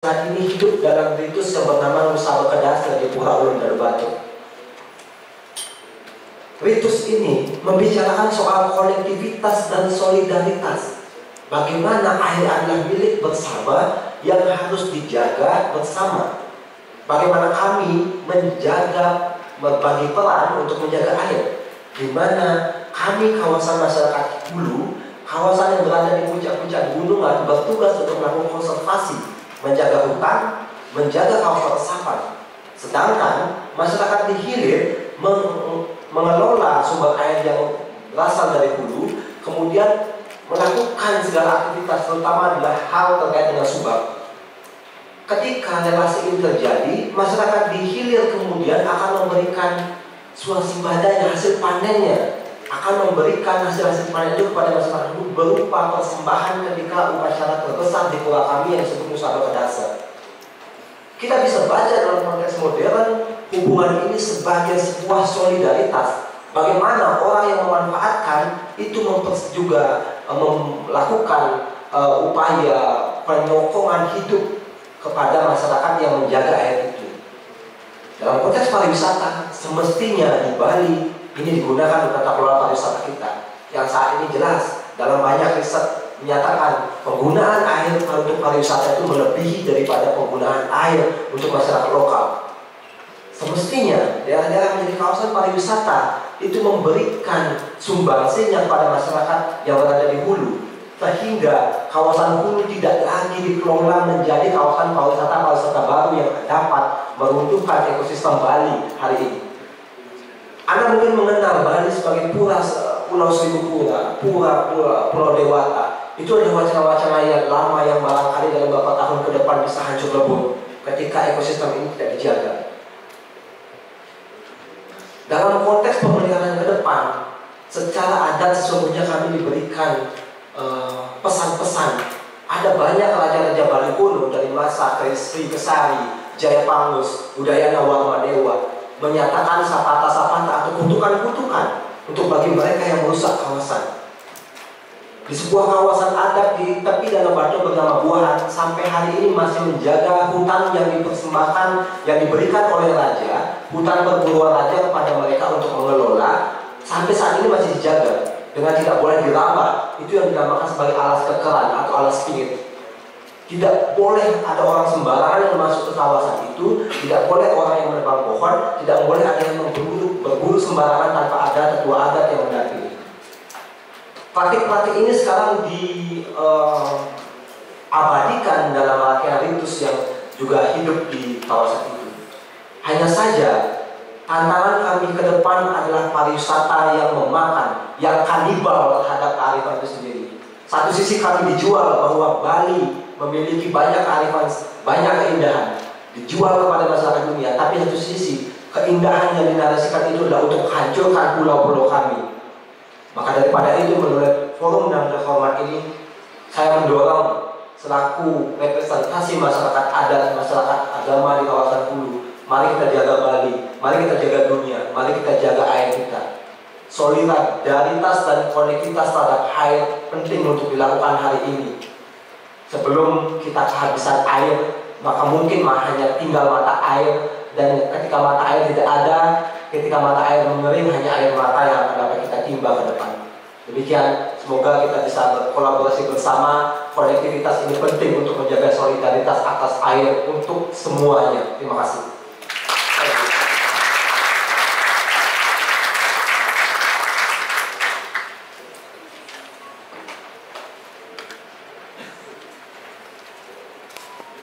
saat ini hidup dalam ritus yang bernama Nusa Kedasa di Pura Ulun dan Batu. Ritus ini membicarakan soal kolektivitas dan solidaritas. Bagaimana air adalah milik bersama yang harus dijaga bersama. Bagaimana kami menjaga, berbagi peran untuk menjaga air. Di mana kami kawasan masyarakat Hulu, kawasan yang berada di puncak-puncak gunungan, bertugas untuk melakukan konservasi, menjaga hutan, menjaga kawasan resapan. Sedangkan masyarakat di hilir mengelola sumber air yang berasal dari hulu, kemudian melakukan segala aktivitas, terutama adalah hal terkait dengan subak. Ketika relasi ini terjadi, masyarakat di hilir kemudian akan memberikan swasembada hasil panennya, akan memberikan hasil panen itu kepada masyarakat itu berupa persembahan ketika upacara terbesar di pura kami yang disebut Nusa Kedasa. Kita bisa baca dalam konteks modern hubungan ini sebagai sebuah solidaritas. Bagaimana orang yang memanfaatkan itu juga melakukan upaya penyokongan hidup kepada masyarakat yang menjaga air itu. Dalam konteks pariwisata, semestinya di Bali ini digunakan untuk tata kelola pariwisata kita, yang saat ini jelas dalam banyak riset menyatakan penggunaan air untuk pariwisata itu melebihi daripada penggunaan air untuk masyarakat lokal. Semestinya daerah-daerah menjadi kawasan pariwisata itu memberikan sumbangsinya kepada masyarakat yang berada di hulu, sehingga kawasan hulu tidak lagi dikelola menjadi kawasan pariwisata baru yang dapat meruntuhkan ekosistem Bali hari ini. Anda mungkin mengenal Bali sebagai Pulau Seribu Pulau Dewata. Itu adalah wacana-wacana yang lama yang barangkali dalam beberapa tahun ke depan bisa hancur lebur ketika ekosistem ini tidak dijaga. Dalam konteks pemeliharaan ke depan, secara adat sesungguhnya kami diberikan pesan-pesan. Ada banyak raja-raja Bali kuno dari masa Sri Kesari, Jayapangus, Udayana Warmadewa menyatakan sapata-sapata atau kutukan-kutukan untuk bagi mereka yang merusak kawasan. Di sebuah kawasan adat di tepi Danau Batu bernama Buahan, sampai hari ini masih menjaga hutan yang dipersembahkan, yang diberikan oleh raja, hutan perburuan raja kepada mereka untuk mengelola, sampai saat ini masih dijaga dengan tidak boleh dirambah. Itu yang dinamakan sebagai alas kekeran atau alas pingit. Tidak boleh ada orang sembarangan yang masuk ke kawasan itu, tidak boleh orang yang menebang pohon, tidak boleh ada yang berburu sembarangan tanpa ada tetua adat yang mendampingi. Praktik-praktik ini sekarang diabadikan dalam rangkaian ritus yang juga hidup di kawasan itu. Hanya saja tantangan kami ke depan adalah pariwisata yang memakan, yang kanibal terhadap kearifan itu sendiri. Satu sisi kami dijual bahwa Bali memiliki banyak kearifan, banyak keindahan, dijual kepada masyarakat dunia. Tapi satu sisi keindahan yang dinarasikan itu adalah untuk hancurkan pulau-pulau kami. Maka daripada itu, menurut forum yang terhormat ini, saya mendorong selaku representasi masyarakat adat, masyarakat agama di kawasan hulu, mari kita jaga Bali, mari kita jaga dunia, mari kita jaga air kita. Solidaritas dan konektivitas terhadap air penting untuk dilakukan hari ini. Sebelum kita kehabisan air, maka mungkin hanya tinggal mata air, dan ketika mata air tidak ada, ketika mata air mengering, hanya air mata yang akan dapat kita timba ke depan. Demikian, semoga kita bisa berkolaborasi bersama. Konektivitas ini penting untuk menjaga solidaritas atas air untuk semuanya. Terima kasih.